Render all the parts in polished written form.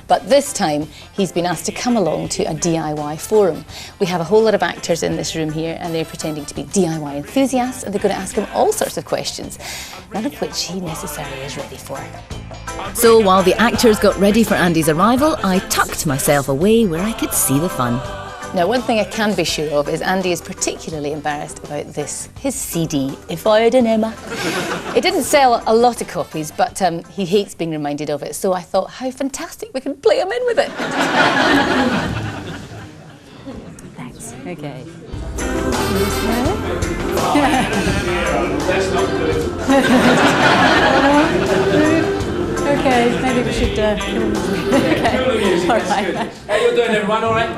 But this time, he's been asked to come along to a DIY forum. We have a whole lot of actors in this room here, and they're pretending to be DIY enthusiasts, and they're going to ask him all sorts of questions, none of which he necessarily is ready for. So while the actors got ready for Andy's arrival, I tucked myself away where I could see the fun. Now, one thing I can be sure of is Andy is particularly embarrassed about this, his CD, If I Had an Emma. It didn't sell a lot of copies, but he hates being reminded of it, so I thought, how fantastic, we can play him in with it. Thanks. OK. OK, maybe we should... OK, all right. How you doing, everyone? All right?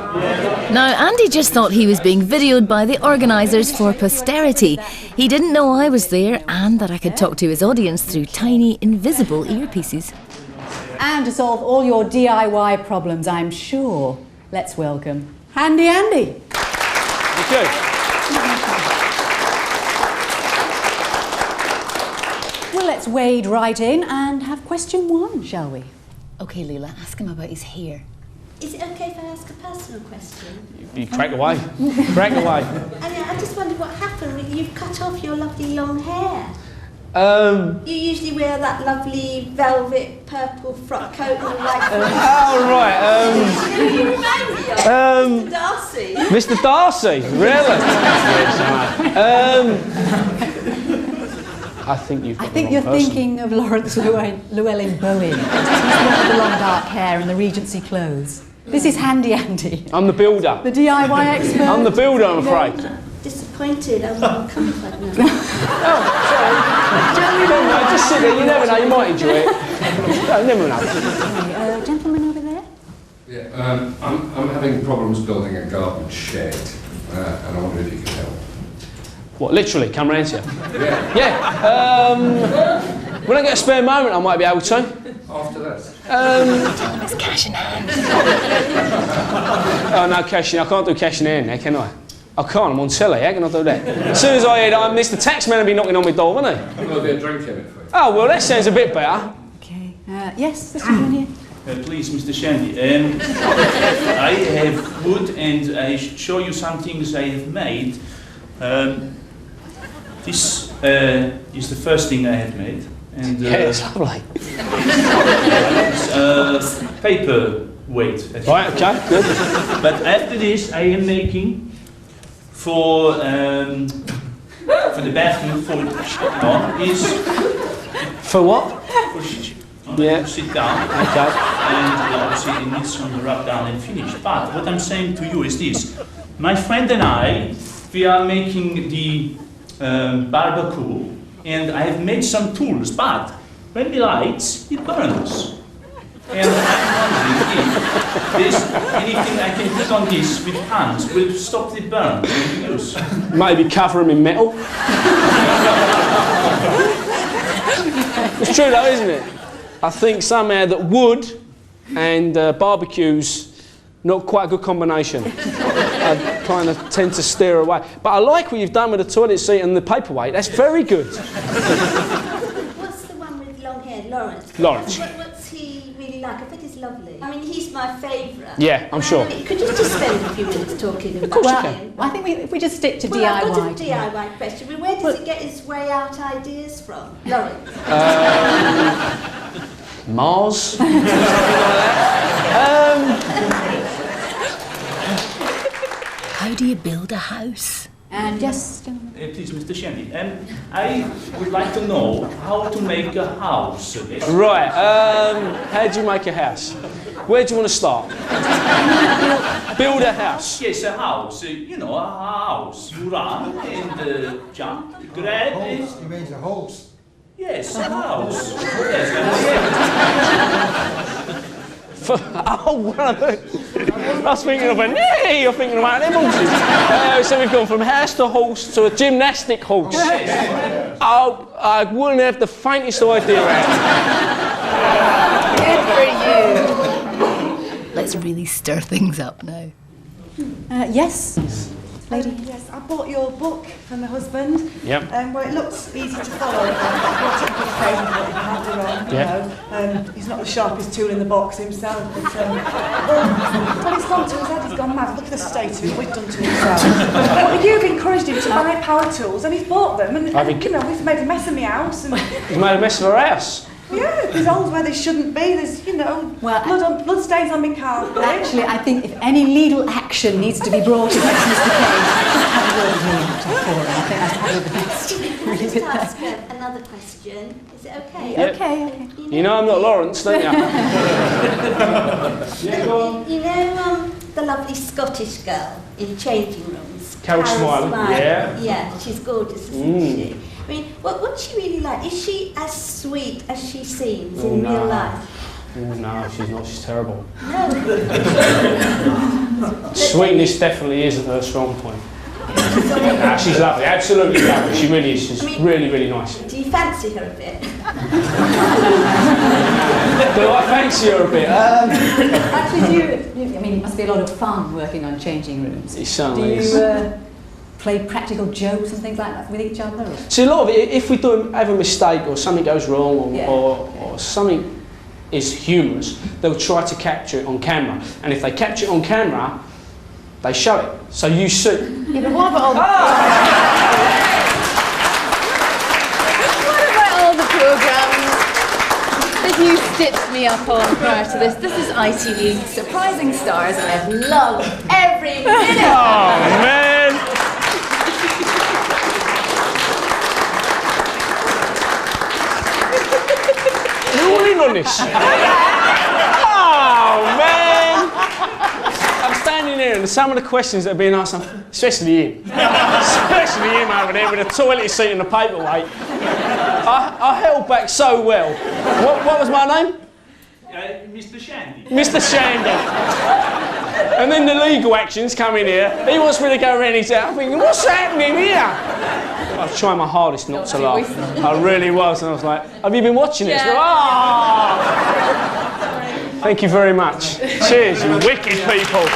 Now, Andy just thought he was being videoed by the organisers for posterity. He didn't know I was there and that I could talk to his audience through tiny, invisible earpieces. And to solve all your DIY problems, I'm sure. Let's welcome Handy Andy. Thank you. Well, let's wade right in and have question one, shall we? OK, Leela, ask him about his hair. Is it okay if I ask a personal question? You crack away. Crack away. I just wondered what happened when you've cut off your lovely long hair. You usually wear that lovely velvet purple frock coat and a white Oh, right. Who do you remind me of? Mr. Darcy. Mr. Darcy? Really? Yes, I think you've got I think the you're wrong person. thinking of Lawrence Llewellyn Bowen. He's the one with the long dark hair and the Regency clothes. This is Handy Andy. I'm the builder. The DIY expert. I'm the builder, I'm afraid. Disappointed, I'm comfort now. Never know, just sit there, you never know, you might enjoy it. No, never know. Okay, gentleman over there. Yeah, I'm having problems building a garden shed, and I wonder if you can help. What, literally, come round to you? Yeah. Yeah. When I get a spare moment, I might be able to. After that. It's cash in hand. Oh, no, cash in. I can't do cash in hand now, can I? I can't, I'm on telly, how can I do that? As soon as I hear that, Mr. Taxman will be knocking on my door, won't he? There'll be a drink in it for you. Oh, well, that sounds a bit better. Okay. Yes, this gentleman here. Please, Mr. Shandy, I have wood and I show you some things I have made. This is the first thing I have made. And, Yeah, it's lovely. It's paper weight. Right, okay, good. But after this, I am making for the bathroom for is For what? Yeah. to sit down. Okay. And obviously it needs some rub down and finish. But what I'm saying to you is this. My friend and I, we are making the barbecue, and I have made some tools, but when we light, it burns. And I'm wondering if there's anything I can put on this with hands will stop the burn. Maybe cover them in metal. It's true though, isn't it? I think somehow that wood and barbecue's not quite a good combination. I kind of tend to steer away. But I like what you've done with the toilet seat and the paperweight. That's very good. What's the one with long hair? Lawrence. Lawrence. What's he really like? I bet he's lovely. I mean, he's my favourite. Yeah, I'm sure. Could you just spend a few minutes talking about course you him? I think if we just stick to Well, DIY. I've got a DIY question. Well, where does he get his way out ideas from? Lawrence. Mars? Something like that. How do you build a house? And yes, gentlemen. Please, Mr. Shandy, I would like to know how to make a house. Right, how do you make a house? Where do you want to start? Build a house. Yes, a house. You know, a house. You run and jump, grab it. He means a horse. Yes, a house. Yes, Oh, one of those. I was thinking of a nay, you're thinking about them horses. So we've gone from house to horse to a gymnastic horse. Oh, I wouldn't have the faintest idea. Good for you. Let's really stir things up now. Yes. lady. Yes, I bought your book for my husband. Yep. Well, it looks easy to follow. I bought it in good faith, but it can't be wrong. You know, he's not the sharpest tool in the box himself. But, well, it's gone to his head. He's gone mad. Look at the state of it. We've done to himself. Well, you've encouraged him to buy power tools, and he's bought them. And you know, we've made a mess of my house. And He's made a mess of her house. yeah, there's holes where they shouldn't be. There's, you know, blood stains on my carpet. Actually, I think if any legal action needs to be brought against Mr. Cage, just have a word with me after 4. I think that's probably the best. Can I just ask another question? Is it okay? Yep. Okay. You know I'm not Lawrence, don't you? Yeah, go on. You know the lovely Scottish girl in changing rooms? Carol Smilie, yeah. Yeah, she's gorgeous, isn't she? I mean, what's she really like? Is she as sweet as she seems in real life? No, she's not. She's terrible. No. Sweetness definitely isn't her strong point. Nah, she's lovely, absolutely lovely. She really is. She's really, really nice. Do you fancy her a bit? Do I fancy her a bit? Actually, I mean, it must be a lot of fun working on changing rooms. It certainly is. Do you play practical jokes and things like that with each other? Or? See, a lot of it, if we have a mistake or something goes wrong or something is humorous, they'll try to capture it on camera. And if they capture it on camera, they show it. So you see. Yeah, but what about all the programmes that you stitched me up on prior to this? This is ITV Surprising Stars, and I've loved every minute. Oh, man. You're all in on this. Oh, man. I'm standing here and some of the questions that are being asked, especially him over there with a toilet seat and a paperweight, I held back so well. What was my name? Mr. Shandy. Mr. Shandy. And then the legal actions come in here. He wants me to go around his house. I'm thinking, what's happening here? I was trying my hardest not to laugh. I really was. And I was like, have you been watching this? Yeah. Oh! Thank you very much. Cheers, you wicked people.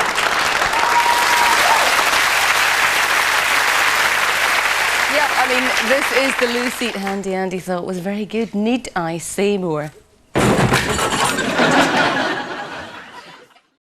Yeah, I mean, this is the loo seat Handy Andy thought was very good. Need I say more?